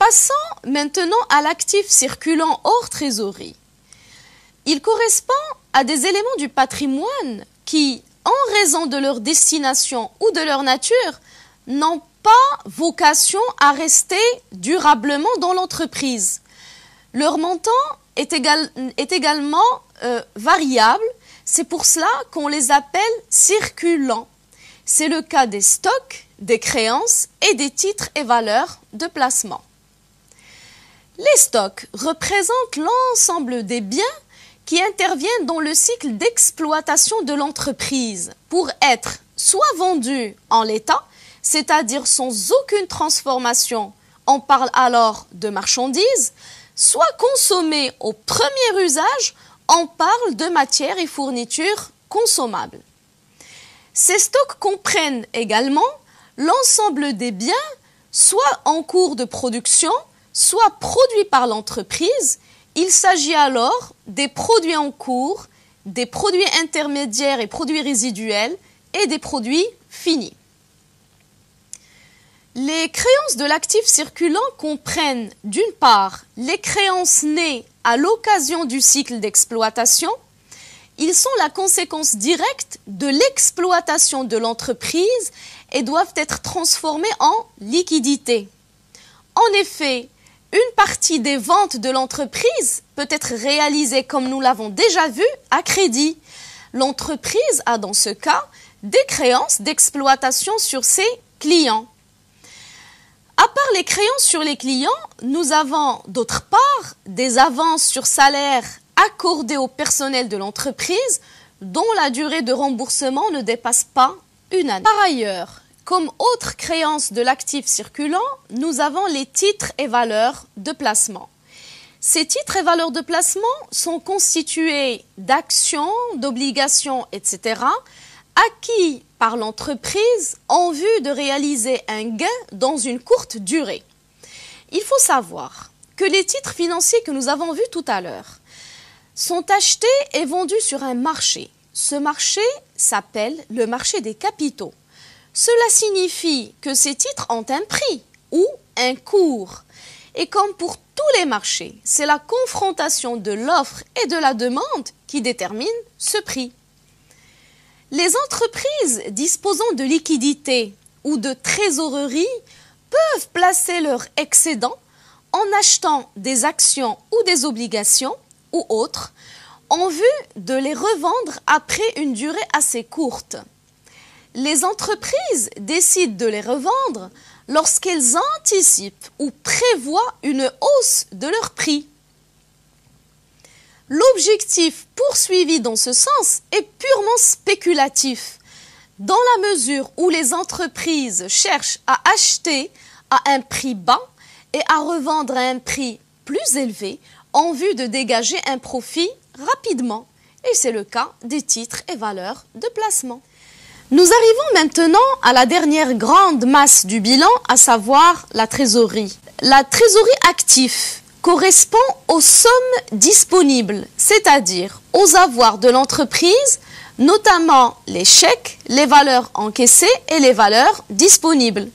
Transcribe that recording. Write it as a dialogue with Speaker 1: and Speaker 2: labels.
Speaker 1: Passons maintenant à l'actif circulant hors trésorerie. Il correspond à des éléments du patrimoine qui, en raison de leur destination ou de leur nature, n'ont pas vocation à rester durablement dans l'entreprise. Leur montant est également variable, c'est pour cela qu'on les appelle circulants. C'est le cas des stocks, des créances et des titres et valeurs de placement. Les stocks représentent l'ensemble des biens qui interviennent dans le cycle d'exploitation de l'entreprise pour être soit vendus en l'état, c'est-à-dire sans aucune transformation, on parle alors de marchandises, soit consommés au premier usage, on parle de matières et fournitures consommables. Ces stocks comprennent également l'ensemble des biens, soit en cours de production, soit produits par l'entreprise. Il s'agit alors des produits en cours, des produits intermédiaires et produits résiduels et des produits finis. Les créances de l'actif circulant comprennent d'une part les créances nées à l'occasion du cycle d'exploitation. Ils sont la conséquence directe de l'exploitation de l'entreprise et doivent être transformés en liquidité. En effet, une partie des ventes de l'entreprise peut être réalisée, comme nous l'avons déjà vu, à crédit. L'entreprise a dans ce cas des créances d'exploitation sur ses clients. À part les créances sur les clients, nous avons d'autre part des avances sur salaire accordées au personnel de l'entreprise dont la durée de remboursement ne dépasse pas une année. Par ailleurs, comme autre créance de l'actif circulant, nous avons les titres et valeurs de placement. Ces titres et valeurs de placement sont constitués d'actions, d'obligations, etc., acquis par l'entreprise en vue de réaliser un gain dans une courte durée. Il faut savoir que les titres financiers que nous avons vus tout à l'heure sont achetés et vendus sur un marché. Ce marché s'appelle le marché des capitaux. Cela signifie que ces titres ont un prix ou un cours. Et comme pour tous les marchés, c'est la confrontation de l'offre et de la demande qui détermine ce prix. Les entreprises disposant de liquidités ou de trésorerie peuvent placer leur excédent en achetant des actions ou des obligations ou autres en vue de les revendre après une durée assez courte. Les entreprises décident de les revendre lorsqu'elles anticipent ou prévoient une hausse de leur prix. L'objectif poursuivi dans ce sens est purement spéculatif, dans la mesure où les entreprises cherchent à acheter à un prix bas et à revendre à un prix plus élevé en vue de dégager un profit rapidement. Et c'est le cas des titres et valeurs de placement. Nous arrivons maintenant à la dernière grande masse du bilan, à savoir la trésorerie. La trésorerie active correspond aux sommes disponibles, c'est-à-dire aux avoirs de l'entreprise, notamment les chèques, les valeurs encaissées et les valeurs disponibles.